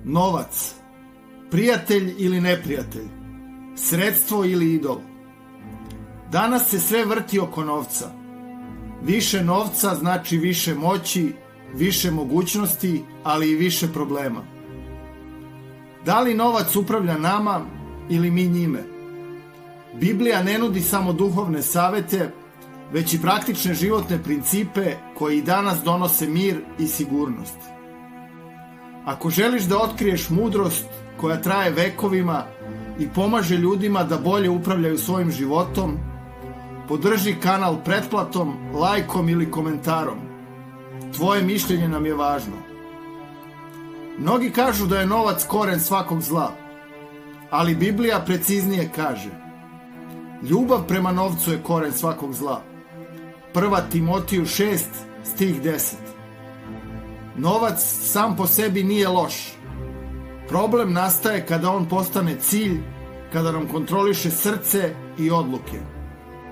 Novac. Prijatelj ili neprijatelj? Sredstvo ili idol? Danas se sve vrti oko novca. Više novca znači više moći, više mogućnosti, ali i više problema. Da li novac upravlja nama ili mi njime? Biblija ne nudi samo duhovne savete, već i praktične životne principe koji i danas donose mir i sigurnost. Ako želiš da otkriješ mudrost koja traje vekovima i pomaže ljudima da bolje upravljaju svojim životom, podrži kanal pretplatom, lajkom ili komentarom. Tvoje mišljenje nam je važno. Mnogi kažu da je novac koren svakog zla, ali Biblija preciznije kaže: ljubav prema novcu je koren svakog zla. 1. Timotiju 6, stih 10. Novac sam po sebi nije loš. Problem nastaje kada on postane cilj, kada nam kontroliše srce i odluke.